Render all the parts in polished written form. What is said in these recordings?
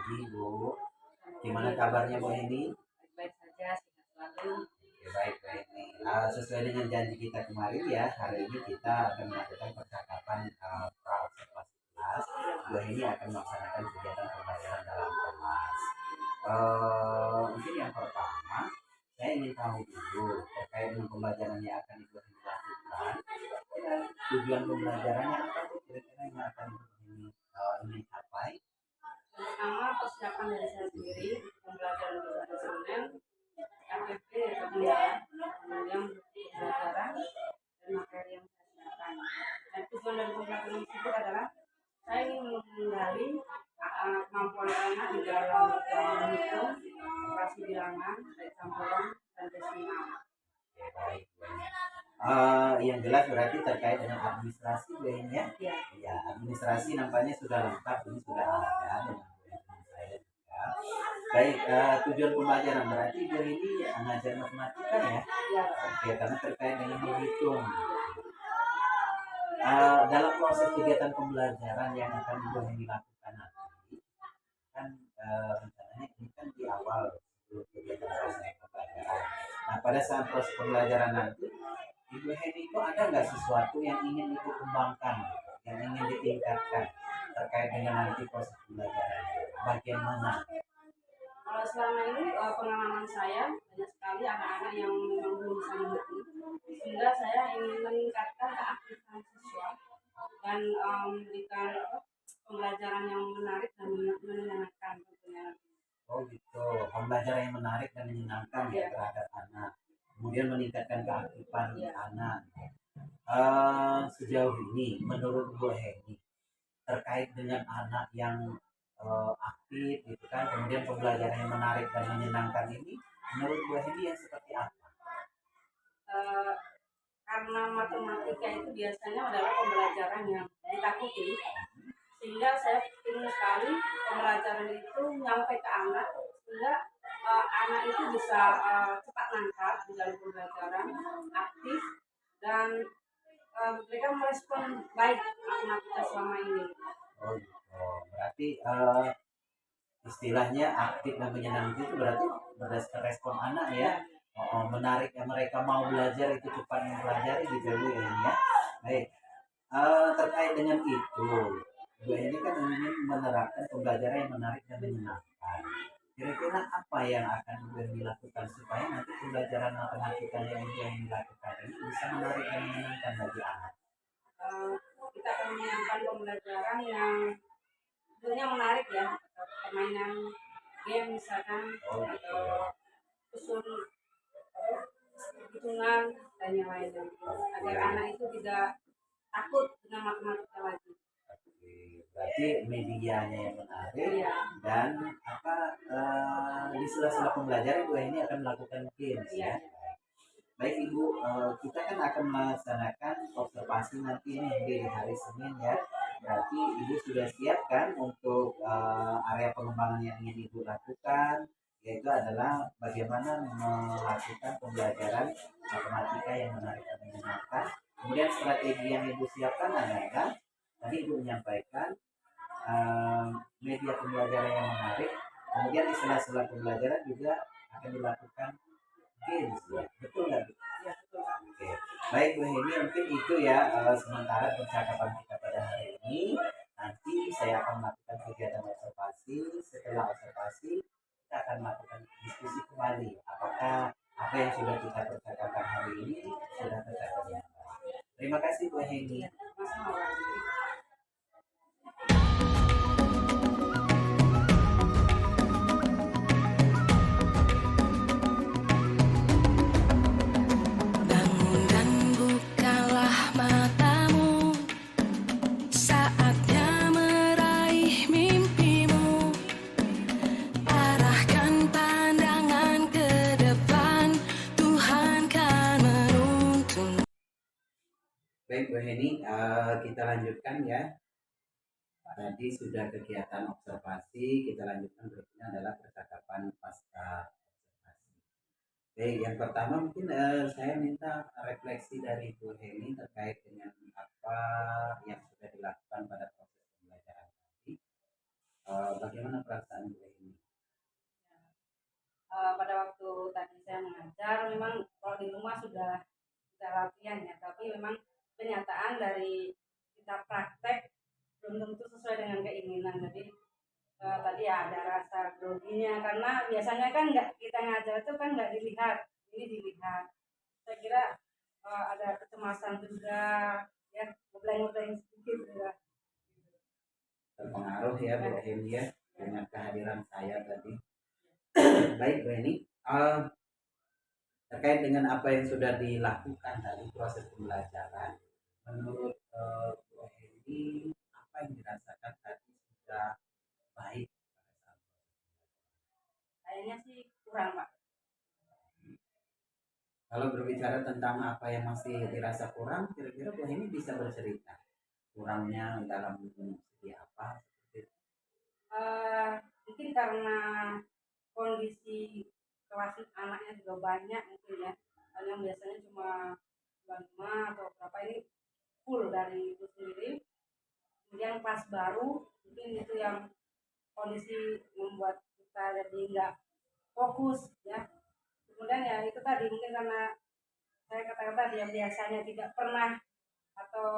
pagi Bu. Gimana kabarnya Bu Heni? Baik saja, sehat selalu. Oke, baik Bu Heni. Sesuai dengan janji kita kemarin ya, hari ini kita akan melakukan percakapan pra-observasi kelas. Bu Heni akan melaksanakan kegiatan pembelajaran dalam kelas. Mungkin yang pertama, saya ingin tahu dulu terkait dengan pembelajaran yang akan Ibu Heni lakukan. Tujuan pembelajarannya apa sih kira-kira yang akan Ibu Heni ingin capai? Pertama, persiapan dari saya sendiri, pembelajaran berbasis KPP, kemudian pembelajaran dan materi yang saya siapkan. Dan tujuan dari pembelajaran tersebut adalah saya ingin menggali kemampuan anak di dalam menghitung, operasi bilangan, baik campuran dan desimal. Baik. Yang jelas berarti terkait dengan administrasi Bu Heni ya? Ya. Ya, administrasi nampaknya sudah lengkap, ini sudah ada dengan saya juga. Baik, tujuan pembelajaran berarti Bu Heni mengajar matematika ya? Ya. Oke, karena terkait dengan menghitung. Dalam proses kegiatan pembelajaran yang akan Bu Heni lakukan nanti, kan rencananya ini kan di awal sebelum kegiatan proses pembelajaran. Nah, pada saat proses pembelajaran nanti, Ibu Heni itu ada nggak sesuatu yang ingin Ibu kembangkan, yang ingin ditingkatkan terkait dengan nanti proses pembelajaran? Bagian mana? Kalau selama ini pengalaman saya banyak sekali anak-anak yang memang belum bisa menghitung, sehingga saya ingin meningkatkan keaktifan siswa dan memberikan pembelajaran yang menarik dan menyenangkan tentunya. Oh gitu, pembelajaran yang menarik dan menyenangkan ya terhadap anak. Kemudian meningkatkan keaktifan anak. Sejauh ini menurut Bu Heni terkait dengan anak yang aktif gitu kan, kemudian pembelajaran yang menarik dan menyenangkan ini, menurut Bu Heni yang seperti apa? Karena matematika itu biasanya adalah pembelajaran yang ditakuti, sehingga saya ingin sekali pembelajaran itu nyampe ke anak, sehingga anak itu bisa cepat nangkap di dalam pembelajaran, aktif, dan mereka merespon baik matematika selama ini. Oh gitu, berarti istilahnya aktif dan menyenangkan itu berarti berdasarkan respon anak ya. Menarik yang mereka mau belajar itu cepat mempelajari gitu Bu Heni ya. Baik, terkait dengan itu Bu Heni kan ingin menerapkan pembelajaran yang menarik dan menyenangkan. Kira-kira apa yang akan Bu Heni lakukan supaya nanti pembelajaran matematika yang Bu Heni lakukan ini bisa menarik dan menyenangkan bagi anak? Kita akan menyiapkan pembelajaran yang tentunya menarik ya, permainan game misalkan, atau usul hitungan dan yang lainnya, agar anak itu tidak takut dengan matematika lagi. Berarti medianya yang menarik dan di sela-sela pembelajaran Bu Heni akan melakukan games ya. Baik Ibu, kita kan akan melaksanakan observasi nanti ini di hari Senin ya. Berarti Ibu sudah siapkan untuk area pengembangan yang ingin Ibu lakukan, yaitu adalah bagaimana melakukan pembelajaran matematika yang menarik dan menyenangkan. Kemudian strategi yang Ibu siapkan adalah tadi Ibu menyampaikan media pembelajaran yang menarik. Kemudian di sela-sela pembelajaran juga akan dilakukan games ya, betul nggak? Ya, betul. Oke, baik Bu Heni, mungkin itu ya sementara percakapan kita pada hari ini. Nanti saya akan melakukan kegiatan observasi. Setelah observasi, kita akan melakukan diskusi kembali. Apakah apa yang sudah kita percakapan hari ini sudah tercapai dengan baik? Terima kasih Bu Heni. Baik Bu Heni, kita lanjutkan ya. Tadi sudah kegiatan observasi, kita lanjutkan berikutnya adalah percakapan pasca observasi. Baik, yang pertama mungkin saya minta refleksi dari Bu Heni terkait dengan apa yang sudah dilakukan pada proses pembelajaran tadi. Bagaimana perasaan Bu ini? Pada waktu tadi saya mengajar, memang kalau di rumah sudah kita latihan ya, tapi memang kenyataan dari kita praktek belum tentu sesuai dengan keinginan. Jadi tadi ya ada rasa groginya karena biasanya kan nggak kita ngajar itu kan nggak dilihat, ini dilihat. Saya kira ada kecemasan juga, ya ngebleng-ngebleng sedikit juga. Terpengaruh ya Bu Heni ya dengan kehadiran saya tadi. Baik Bu Heni, terkait dengan apa yang sudah dilakukan tadi proses pembelajaran, menurut Bu Heni apa yang dirasakan tadi sudah baik pada saat Kayaknya sih kurang Pak. kalau berbicara tentang apa yang masih dirasa kurang, kira-kira Bu Heni bisa bercerita kurangnya dalam segi apa? Seperti itu. Mungkin karena kondisi kelas anaknya juga banyak mungkin ya. Yang biasanya cuma 25 atau berapa ini full dari itu sendiri. Kemudian pas baru mungkin itu yang kondisi membuat kita jadi nggak fokus ya. Kemudian ya itu tadi mungkin karena saya katakan tadi yang biasanya tidak pernah atau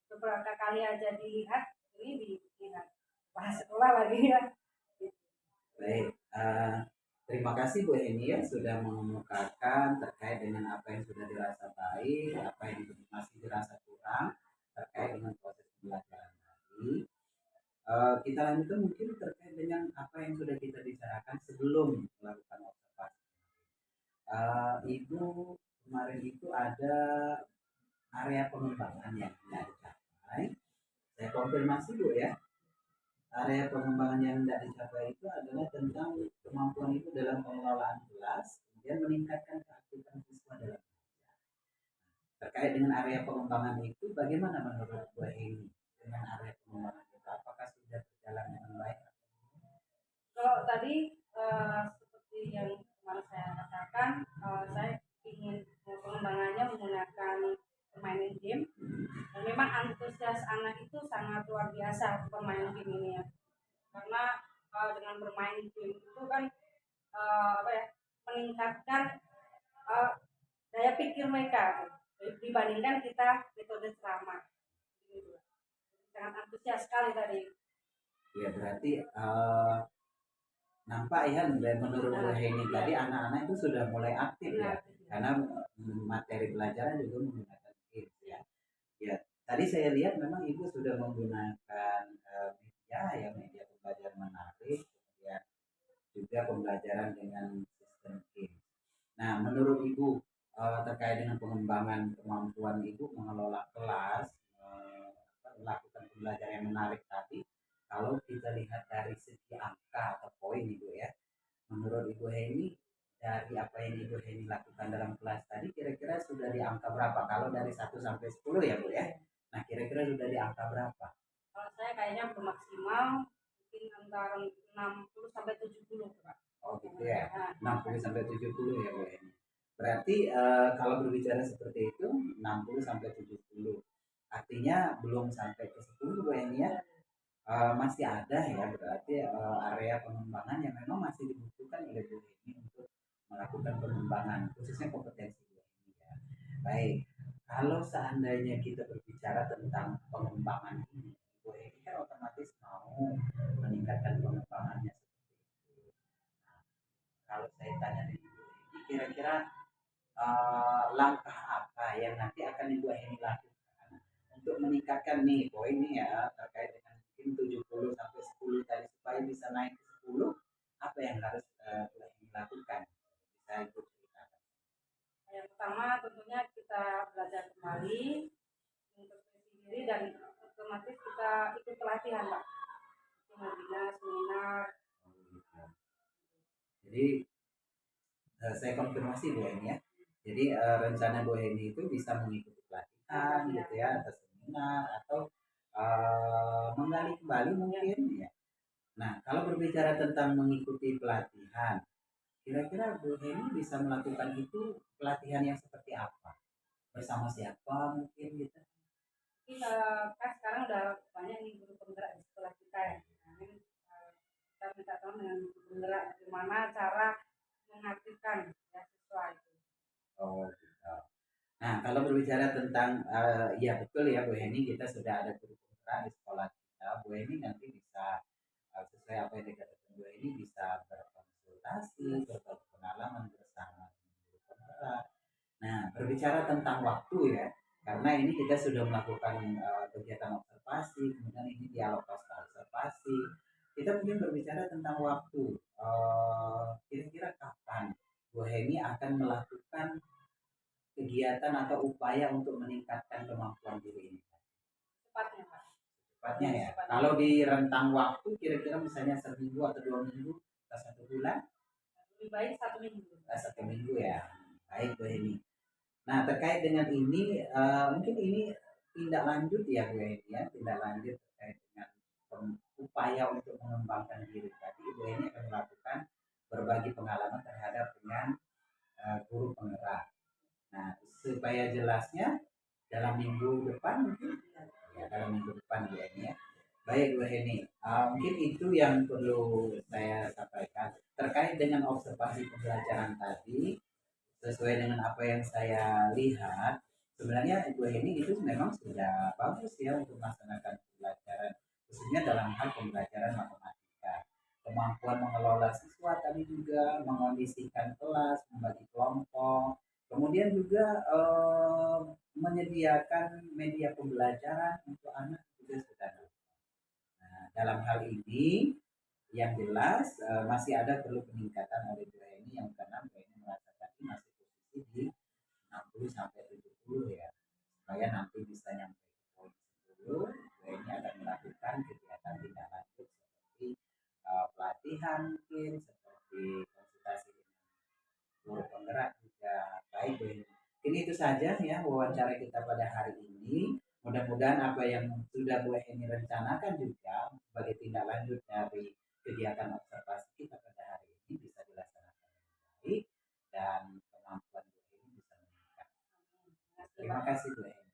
beberapa kali aja dilihat, ini dilihat pas sekolah lagi ya. Baik, terima kasih Bu Heni ya sudah mengemukakan terkait dengan apa yang sudah dirasa baik, apa yang masih dirasa kurang terkait dengan proses pembelajaran tadi. Kita lanjutkan mungkin terkait dengan apa yang sudah kita bicarakan sebelum melakukan observasi. Ibu kemarin itu ada area pengembangan yang tidak dicapai. Saya konfirmasi Bu ya, area pengembangan yang tidak dicapai itu adalah tentang kemampuan itu dalam pengelolaan kelas, kemudian meningkatkan keaktifan siswa dalam belajar. Terkait dengan area pengembangan itu, bagaimana menurut Bu Heni dengan area pengembangan itu? Apakah sudah berjalan dengan baik? Kalau tadi seperti yang kemarin saya katakan, saya ingin pengembangannya menggunakan permainan game. Dan memang antusias anak itu sangat luar biasa bermain game ini ya. Karena dengan bermain game itu kan apa ya, meningkatkan uh, daya pikir mereka dibandingkan kita metode ceramah. Gitu. Sangat antusias sekali tadi. Ya berarti nampak ya menurut Bu Heni tadi anak-anak itu sudah mulai aktif ya, karena materi pelajaran juga menggunakan games ya. Ya, tadi saya lihat memang Ibu sudah menggunakan media ya, media pembelajaran menarik, kemudian juga pembelajaran dengan sistem games. Nah, menurut Ibu terkait dengan pengembangan kemampuan Ibu mengelola kelas, melakukan pembelajaran yang menarik tadi, kalau kita lihat dari segi angka atau poin Ibu ya, menurut Ibu Heni dari apa yang Ibu Heni lakukan dalam kelas tadi kira-kira sudah di angka berapa? Kalau dari 1 sampai 10 ya Bu ya. Nah, kira-kira sudah di angka berapa? Kalau saya kayaknya belum maksimal, mungkin antara 60 sampai 70 Pak. Oh gitu ya. 60 sampai 70 ya Bu Heni. Berarti kalau berbicara seperti itu 60 sampai 70. Artinya belum sampai ke 10 Bu Heni ya. Masih ada ya berarti area pengembangan yang memang masih dibutuhkan oleh Bu Heni untuk melakukan pengembangan khususnya kompetensi Bu Heni ya. Baik, kalau seandainya kita berbicara tentang pengembangan ini, Bu Heni kan otomatis mau meningkatkan pengembangannya seperti itu. Nah, kalau saya tanya di Bu Heni, kira-kira langkah apa yang nanti akan Ibu Heni lakukan untuk meningkatkan nih poin nih ya terkait dengan mungkin 70 sampai 10 tadi supaya bisa naik ke 10, apa yang harus Bu Heni lakukan? Bisa Ibu ceritakan. Yang pertama tentunya kita belajar kembali untuk diri dan otomatis kita ikut pelatihan Pak. Webinar, seminar. Oh, gitu. Jadi saya konfirmasi Bu Heni ya. Jadi rencana Bu Heni itu bisa mengikuti pelatihan gitu ya atau seminar atau menggali kembali mungkin ya. Nah, kalau berbicara tentang mengikuti pelatihan, kira-kira Bu Heni bisa melakukan itu pelatihan yang seperti apa? Bersama siapa mungkin gitu? Tapi kan sekarang udah banyak nih guru penggerak di sekolah kita ya. Nah, kita minta tolong dengan bergerak bagaimana cara mengaktifkan ya siswa itu. Oh, gitu. Nah, kalau berbicara tentang ya betul ya Bu Heni, kita sudah ada guru penggerak di sekolah kita. Bu Heni nanti bisa sesuai apa yang dikatakan Bu Heni bisa berkonsultasi, berbagi pengalaman bersama guru penggerak. Nah, berbicara tentang waktu ya, karena ini kita sudah melakukan kegiatan observasi, kemudian ini dialog pasca observasi. Kita mungkin berbicara tentang waktu. Kira-kira kapan Bu Heni akan melakukan kegiatan atau upaya untuk meningkatkan kemampuan diri ini? Cepatnya Pak. Cepatnya ya. Cepatnya. Kalau di rentang waktu kira-kira misalnya 1 minggu atau 2 minggu atau 1 bulan? Lebih baik 1 minggu. 1 minggu ya. Baik Bu Heni. Nah, terkait dengan ini, mungkin ini tindak lanjut ya Bu Eni ya, tindak lanjut terkait dengan upaya untuk mengembangkan diri tadi. Bu Eni akan melakukan berbagi pengalaman terhadap dengan guru penggerak. Nah, supaya jelasnya dalam minggu depan mungkin ya dalam minggu depan Bu Eni ya. Baik Bu Eni, mungkin itu yang perlu saya sampaikan terkait dengan observasi pembelajaran tadi. Sesuai dengan apa yang saya lihat, sebenarnya Ibu Heni itu memang sudah bagus ya untuk melaksanakan pembelajaran, khususnya dalam hal pembelajaran matematika. Kemampuan mengelola siswa tadi juga, mengondisikan kelas, membagi kelompok, kemudian juga menyediakan media pembelajaran untuk anak juga sudah. Nah, dalam hal ini yang jelas masih ada perlu peningkatan oleh Bu Heni yang karena Bu Heni merasa tadi masih posisi di 60 sampai 70 ya. Supaya nanti bisa nyampe ke poin 10, Bu Heni akan melakukan kegiatan tindak lanjut seperti pelatihan mungkin, seperti konsultasi dengan guru penggerak juga. Baik Bu Heni. Ini itu saja ya wawancara kita pada hari ini. Mudah-mudahan apa yang sudah Bu Heni rencanakan juga sebagai tindak lanjut dari kegiatan observasi kita pada hari ini bisa dilaksanakan dengan baik dan kemampuan Bu Heni bisa meningkat. Terima kasih Bu Heni.